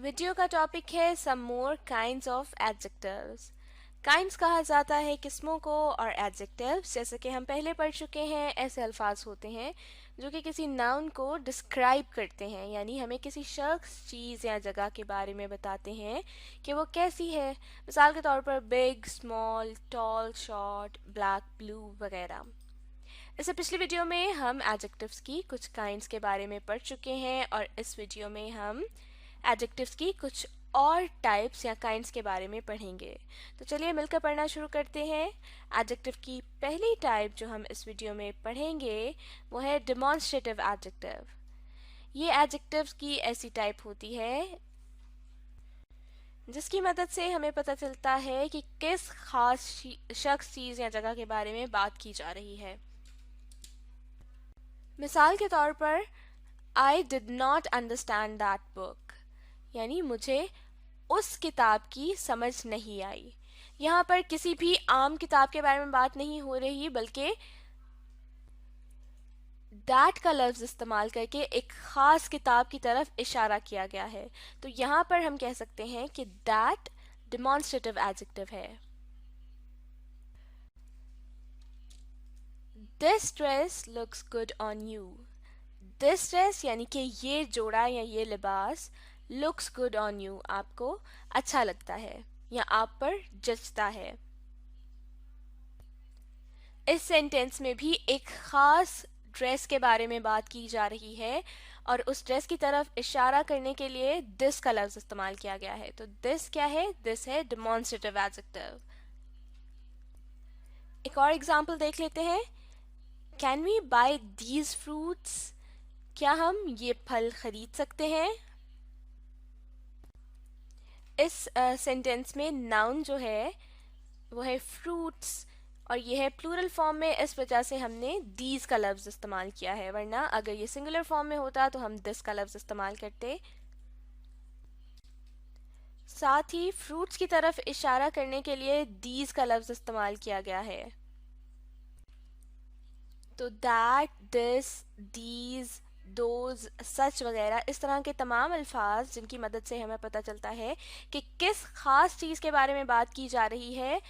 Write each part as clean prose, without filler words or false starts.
Video का topic है सम मोर kinds of adjectives. Kinds कहा जाता है किस्मों को और एडजेक्टिव्स जैसे कि हम पहले पढ़ चुके हैं ऐसे अल्फाज होते हैं जो कि किसी नाउन को डिस्क्राइब करते हैं, यानी हमें किसी शख्स, चीज़ या जगह के बारे में बताते हैं कि वो कैसी है। मिसाल के तौर पर big, small, tall, short, black, blue वगैरह। इससे पिछली वीडियो में हम एडजेक्टिव्स की कुछ काइंड्स के बारे में पढ़ चुके हैं और इस वीडियो में हम एडजेक्टिव्स की कुछ और टाइप्स या काइंड्स के बारे में पढ़ेंगे। तो चलिए मिलकर पढ़ना शुरू करते हैं। एडजेक्टिव की पहली टाइप जो हम इस वीडियो में पढ़ेंगे वो है डिमॉन्स्ट्रेटिव एडजेक्टिव। ये एडजेक्टिव्स की ऐसी टाइप होती है जिसकी मदद से हमें पता चलता है कि किस खास शख्स, चीज़ या जगह के बारे में बात की जा रही है। मिसाल के तौर पर I did not understand that book, यानी मुझे उस किताब की समझ नहीं आई। यहाँ पर किसी भी आम किताब के बारे में बात नहीं हो रही, बल्कि दैट का लफ्ज इस्तेमाल करके एक खास किताब की तरफ इशारा किया गया है। तो यहाँ पर हम कह सकते हैं कि दैट डिमॉन्स्ट्रेटिव एडजेक्टिव है। This dress looks good on you. This dress यानी कि ये जोड़ा या ये लिबास, लुक्स गुड ऑन यू, आपको अच्छा लगता है या आप पर जचता है। इस सेंटेंस में भी एक खास ड्रेस के बारे में बात की जा रही है और उस ड्रेस की तरफ इशारा करने के लिए दिस का लफ्ज इस्तेमाल किया गया है। तो दिस क्या है? दिस है डिमॉन्स्ट्रेटिव एडजेक्टिव। एक और एग्जाम्पल देख लेते हैं। Can we buy these fruits? क्या हम ये फल खरीद सकते हैं? इस सेंटेंस में नाउन जो है वो है फ्रूट्स और ये है प्लूरल फॉर्म में, इस वजह से हमने दीज का लफ्ज इस्तेमाल किया है, वरना अगर ये सिंगुलर फॉर्म में होता तो हम दिस का लफ्ज इस्तेमाल करते। साथ ही फ्रूट्स की तरफ इशारा करने के लिए दीज का लफ्ज इस्तेमाल किया गया है। तो दैट, दिस, दीज, दोज, सच वगैरह इस तरह के तमाम अल्फाज जिनकी मदद से हमें पता चलता है कि किस खास चीज़ के बारे में बात की जा रही है,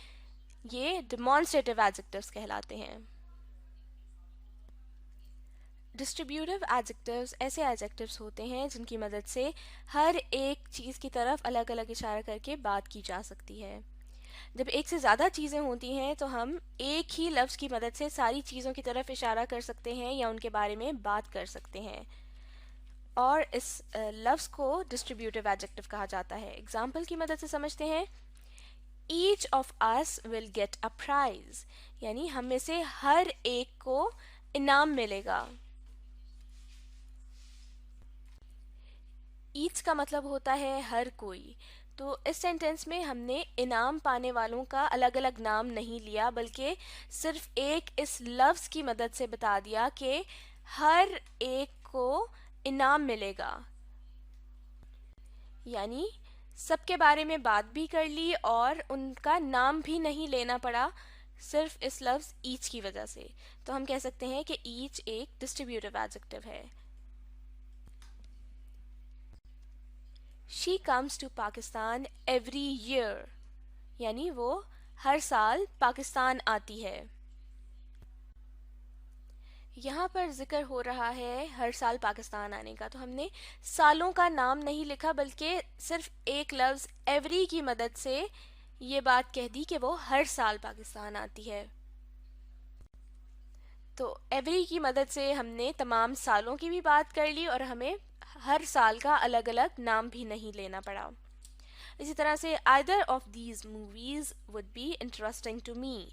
ये डिमॉन्स्ट्रेटिव एडजेक्टिव्स कहलाते हैं। डिस्ट्रीब्यूटिव एडजेक्टिव्स ऐसे एडजेक्टिव्स होते हैं जिनकी मदद से हर एक चीज़ की तरफ अलग अलग इशारा करके बात की जा सकती है। जब एक से ज़्यादा चीज़ें होती हैं तो हम एक ही लफ्ज़ की मदद से सारी चीज़ों की तरफ इशारा कर सकते हैं या उनके बारे में बात कर सकते हैं, और इस लफ्ज़ को डिस्ट्रीब्यूटिव एडजेक्टिव कहा जाता है। एग्जाम्पल की मदद से समझते हैं। Each of us will get a prize, यानी हम में से हर एक को इनाम मिलेगा। ईच का मतलब होता है हर कोई। तो इस सेंटेंस में हमने इनाम पाने वालों का अलग अलग नाम नहीं लिया, बल्कि सिर्फ एक इस लफ्ज़ की मदद से बता दिया कि हर एक को इनाम मिलेगा, यानी सबके बारे में बात भी कर ली और उनका नाम भी नहीं लेना पड़ा, सिर्फ इस लफ्ज़ ईच की वजह से। तो हम कह सकते हैं कि ईच एक डिस्ट्रीब्यूटिव एडजेक्टिव है। She comes to Pakistan every year, यानी वो हर साल पाकिस्तान आती है। यहाँ पर जिक्र हो रहा है हर साल पाकिस्तान आने का, तो हमने सालों का नाम नहीं लिखा, बल्कि सिर्फ एक लफ्ज़ एवरी की मदद से ये बात कह दी कि वो हर साल पाकिस्तान आती है। तो एवरी की मदद से हमने तमाम सालों की भी बात कर ली और हमें हर साल का अलग अलग नाम भी नहीं लेना पड़ा। इसी तरह से either of these movies would be interesting to me,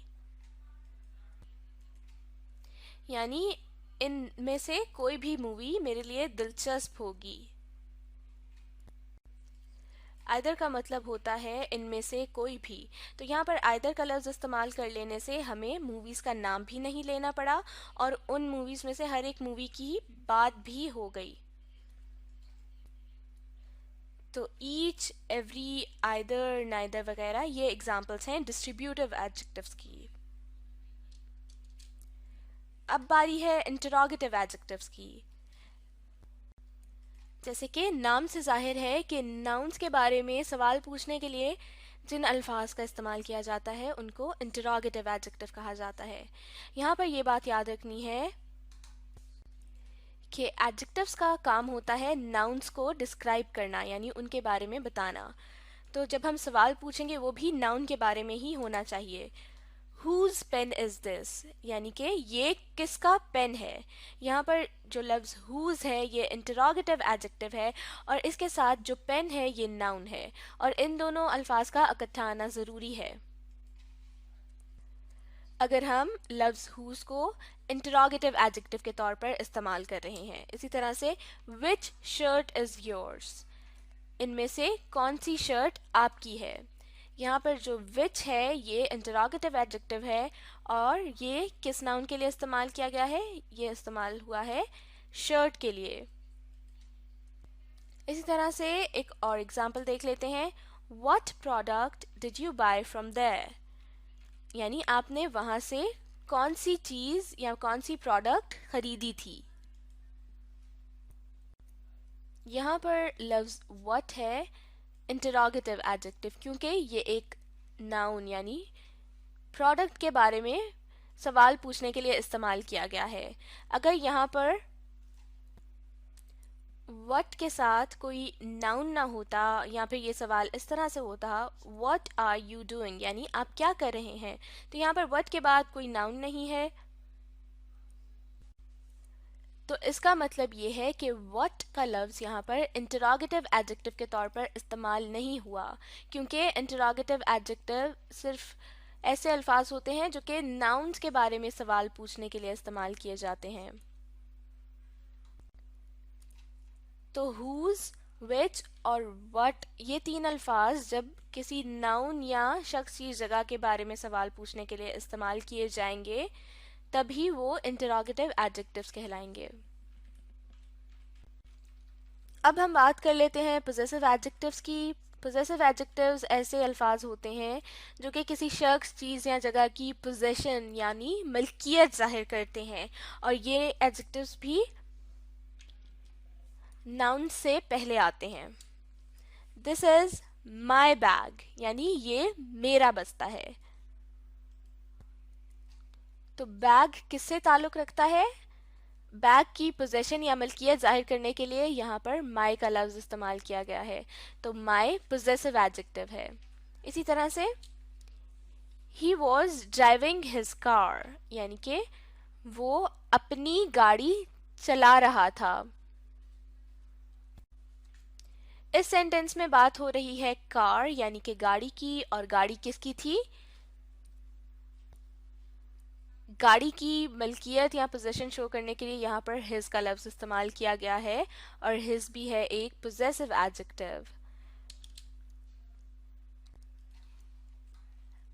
यानी इनमें से कोई भी मूवी मेरे लिए दिलचस्प होगी। आइदर का मतलब होता है इनमें से कोई भी। तो यहाँ पर आइदर का लफ्ज़ इस्तेमाल कर लेने से हमें मूवीज़ का नाम भी नहीं लेना पड़ा और उन मूवीज़ में से हर एक मूवी की बात भी हो गई। तो ईच, एवरी, आइदर, नाइदर वगैरह ये एग्जाम्पल्स हैं डिस्ट्रीब्यूटिव एडजेक्टिव्स की। अब बारी है इंटरोगेटिव एडजेक्टिव्स की। जैसे कि नाम से जाहिर है कि नाउन्स के बारे में सवाल पूछने के लिए जिन अल्फाज का इस्तेमाल किया जाता है उनको इंटरोगेटिव एडजेक्टिव कहा जाता है। यहाँ पर ये बात याद रखनी है कि एडजेक्टिव्स का काम होता है नाउन्स को डिस्क्राइब करना, यानी उनके बारे में बताना। तो जब हम सवाल पूछेंगे वो भी नाउन के बारे में ही होना चाहिए। Whose pen is this? यानी कि ये किसका पेन है। यहाँ पर जो लफ्ज़ whose है ये इंटरोगेटिव एडजेक्टिव है और इसके साथ जो पेन है ये नाउन है और इन दोनों अल्फाज का इकट्ठा आना ज़रूरी है। अगर हम लफ्ज़ whose को इंटरोगेटिव एडजेक्टिव के तौर पर इस्तेमाल कर रहे हैं। इसी तरह से which shirt is yours? इनमें से कौन सी शर्ट आपकी है। यहाँ पर जो विच है ये इंटरोगेटिव एडजेक्टिव है और ये किस नाउन के लिए इस्तेमाल किया गया है, ये इस्तेमाल हुआ है शर्ट के लिए। इसी तरह से एक और एग्जाम्पल देख लेते हैं। What product did you buy from there? यानी आपने वहाँ से कौन सी चीज़ या कौन सी प्रोडक्ट खरीदी थी। यहाँ पर लफ्ज़ what है इंटरोगेटिव एडजेक्टिव, क्योंकि ये एक नाउन यानी प्रोडक्ट के बारे में सवाल पूछने के लिए इस्तेमाल किया गया है। अगर यहाँ पर what के साथ कोई नाउन ना होता या फिर ये सवाल इस तरह से होता what are you doing, यानी आप क्या कर रहे हैं, तो यहाँ पर what के बाद कोई नाउन नहीं है, तो इसका मतलब ये है कि what का लफ्ज़ यहाँ पर इंटरोगेटिव एडजेक्टिव के तौर पर इस्तेमाल नहीं हुआ, क्योंकि इंटरोगेटिव एडजेक्टिव सिर्फ ऐसे अल्फाज होते हैं जो कि नाउन्स के बारे में सवाल पूछने के लिए इस्तेमाल किए जाते हैं। तो whose, which और what ये तीन अल्फाज जब किसी नाउन या शख्स की जगह के बारे में सवाल पूछने के लिए इस्तेमाल किए जाएंगे तभी वो इंटरोगेटिव एडजेक्टिव्स कहलाएंगे। अब हम बात कर लेते हैं पोजेसिव एडजेक्टिव्स की। पोजेसिव एडजेक्टिव्स ऐसे अल्फाज होते हैं जो कि किसी शख्स, चीज़ या जगह की पोजेशन यानी मलकियत जाहिर करते हैं और ये एडजेक्टिव्स भी नाउन से पहले आते हैं। दिस इज माई बैग, यानी ये मेरा बस्ता है। तो बैग किससे ताल्लुक़ रखता है? बैग की पोजेशन या मलकियत जाहिर करने के लिए यहाँ पर माई का लफ्ज़ इस्तेमाल किया गया है, तो माई पोजेसिव एडजेक्टिव है। इसी तरह से he was driving his car, यानी कि वो अपनी गाड़ी चला रहा था। इस सेंटेंस में बात हो रही है कार यानी कि गाड़ी की, और गाड़ी किसकी थी? गाड़ी की मलकियत या पोजेशन शो करने के लिए यहाँ पर हिज का लफ्ज़ इस्तेमाल किया गया है और हिज भी है एक possessive adjective.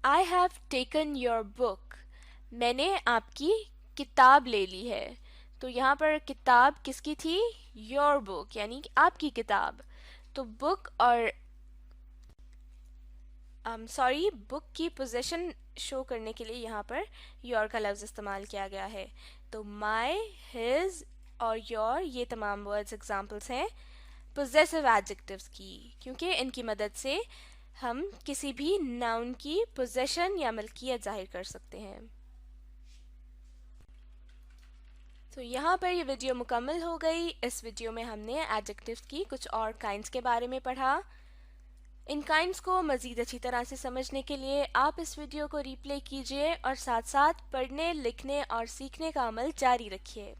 I have taken your book, मैंने आपकी किताब ले ली है। तो यहाँ पर किताब किसकी थी? योर बुक, यानी कि आपकी किताब। तो बुक और बुक की पोजेशन शो करने के लिए यहाँ पर योर का लफ्ज़ इस्तेमाल किया गया है। तो माई, हिज और योर ये तमाम वर्ड्स एग्जाम्पल्स हैं पोजेसिव एडजेक्टिव्स की, क्योंकि इनकी मदद से हम किसी भी नाउन की पोजेशन या मलकियत जाहिर कर सकते हैं। तो यहाँ पर ये वीडियो मुकम्मल हो गई। इस वीडियो में हमने एडजेक्टिव्स की कुछ और काइंड्स के बारे में पढ़ा। इन काइंड्स को मज़ीद अच्छी तरह से समझने के लिए आप इस वीडियो को रिप्ले कीजिए और साथ साथ पढ़ने, लिखने और सीखने का अमल जारी रखिए।